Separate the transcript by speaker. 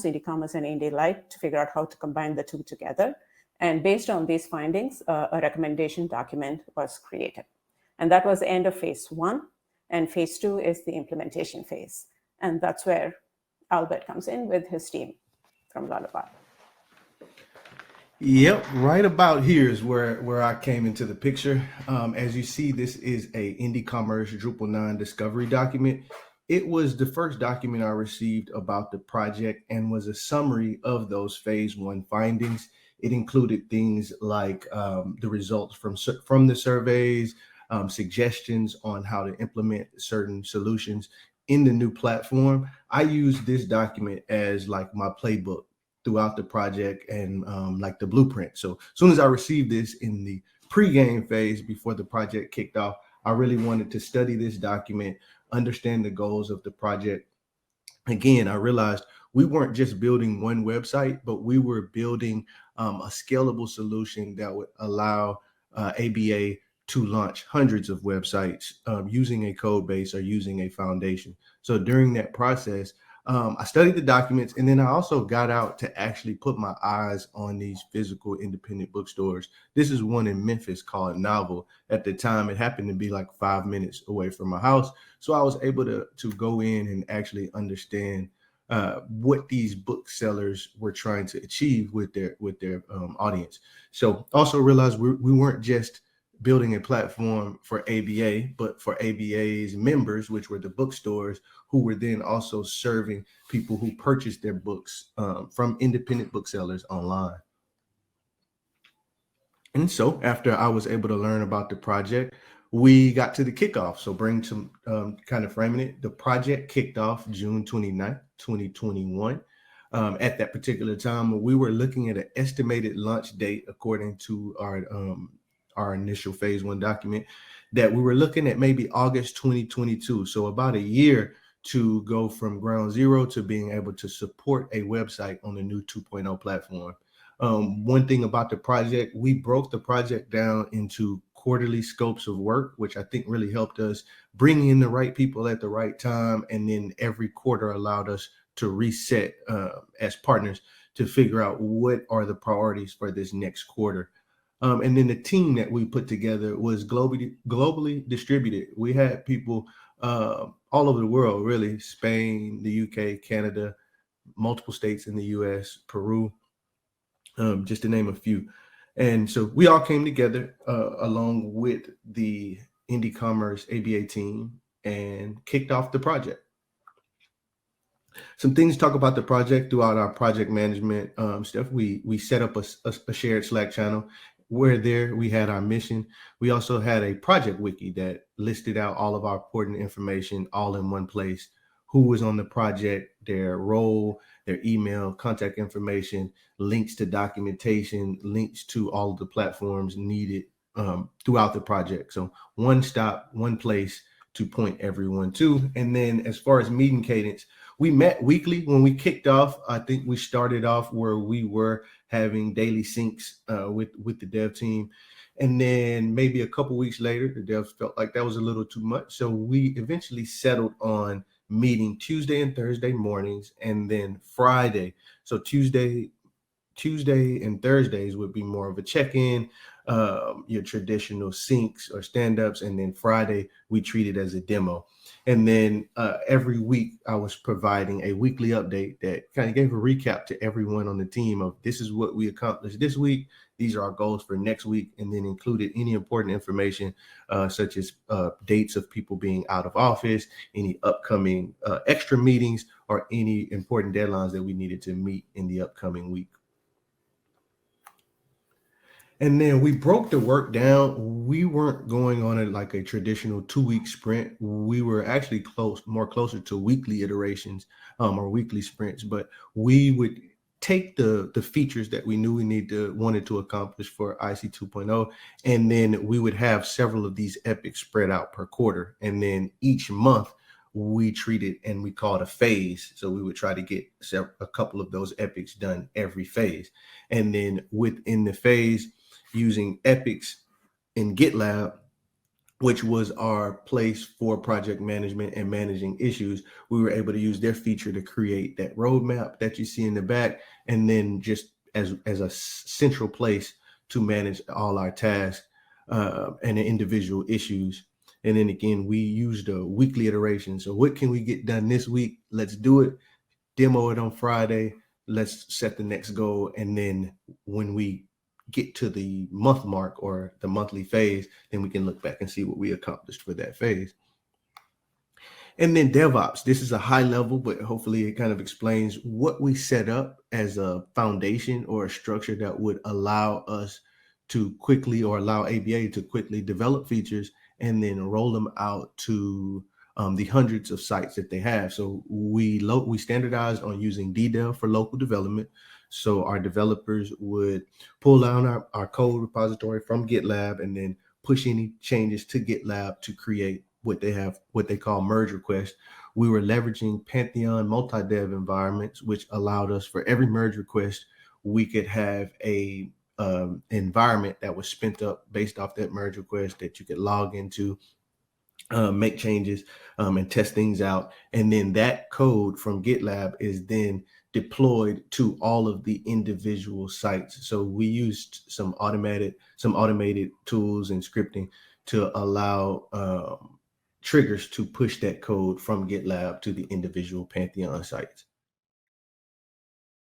Speaker 1: Indie Commerce and Indie Light, to figure out how to combine the two together. And based on these findings, a recommendation document was created. And that was the end of phase 1. And phase 2 is the implementation phase. And that's where Albert comes in with his team from Lullaby.
Speaker 2: Yep, right about here is where I came into the picture. As you see, this is a Indie Commerce Drupal 9 discovery document. It was the first document I received about the project and was a summary of those phase 1 findings. It included things like the results from the surveys, suggestions on how to implement certain solutions in the new platform. I use this document as like my playbook throughout the project and like the blueprint. So as soon as I received this in the pre-game phase before the project kicked off, I really wanted to study this document, understand the goals of the project. Again, I realized we weren't just building one website, but we were building a scalable solution that would allow ABA to launch hundreds of websites using a code base or using a foundation. So during that process, I studied the documents, and then I also got out to actually put my eyes on these physical independent bookstores. This is one in Memphis called Novel. At the time, it happened to be like 5 minutes away from my house. So I was able to go in and actually understand what these booksellers were trying to achieve with their audience. So also realized we weren't just building a platform for ABA, but for ABA's members, which were the bookstores, who were then also serving people who purchased their books from independent booksellers online. And so after I was able to learn about the project, we got to the kickoff. So bring some kind of framing it. The project kicked off June 29th, 2021. At that particular time, we were looking at an estimated launch date according to our initial phase 1 document, that we were looking at maybe August 2022. So about a year to go from ground zero to being able to support a website on the new 2.0 platform. One thing about the project, we broke the project down into quarterly scopes of work, which I think really helped us bring in the right people at the right time. And then every quarter allowed us to reset as partners to figure out what are the priorities for this next quarter. And then the team that we put together was globally distributed. We had people all over the world, really: Spain, the UK, Canada, multiple states in the US, Peru, just to name a few. And so we all came together along with the Indie Commerce ABA team and kicked off the project. Some things to talk about the project throughout our project management stuff. We set up a shared Slack channel where there we had our mission. We also had a project wiki that listed out all of our important information all in one place: who was on the project, their role, their email, contact information, links to documentation, links to all of the platforms needed throughout the project. So one stop, one place to point everyone to. And then as far as meeting cadence, we met weekly when we kicked off. I think we started off where we were having daily syncs with the dev team. And then maybe a couple weeks later, the devs felt like that was a little too much. So we eventually settled on meeting Tuesday and Thursday mornings, and then Friday. So Tuesday and Thursdays would be more of a check-in, your traditional syncs or stand-ups, and then Friday we treat it as a demo. And then every week I was providing a weekly update that kind of gave a recap to everyone on the team of this is what we accomplished this week, these are our goals for next week, and then included any important information such as dates of people being out of office, any upcoming extra meetings, or any important deadlines that we needed to meet in the upcoming week. And then we broke the work down. We weren't going on it like a traditional 2-week sprint. We were actually closer to weekly iterations or weekly sprints. But we would take the features that we knew we wanted to accomplish for IC 2.0, and then we would have several of these epics spread out per quarter. And then each month we treated and we called a phase. So we would try to get a couple of those epics done every phase. And then within the phase, using epics in GitLab, which was our place for project management and managing issues. We were able to use their feature to create that roadmap that you see in the back, and then just as a central place to manage all our tasks and the individual issues. And then again, we used a weekly iteration. So what can we get done this week? Let's do it. Demo it on Friday. Let's set the next goal. And then when we get to the month mark or the monthly phase, then we can look back and see what we accomplished for that phase. And then DevOps, this is a high level, but hopefully it kind of explains what we set up as a foundation or a structure that would allow us to quickly, or allow ABA to quickly develop features and then roll them out to the hundreds of sites that they have. So we standardized on using DDEV for local development. So our developers would pull down our code repository from GitLab and then push any changes to GitLab to create what they call merge requests. We were leveraging Pantheon multi-dev environments, which allowed us, for every merge request, we could have a environment that was spent up based off that merge request that you could log into, make changes, and test things out. And then that code from GitLab is then deployed to all of the individual sites. So we used some automated tools and scripting to allow triggers to push that code from GitLab to the individual Pantheon sites.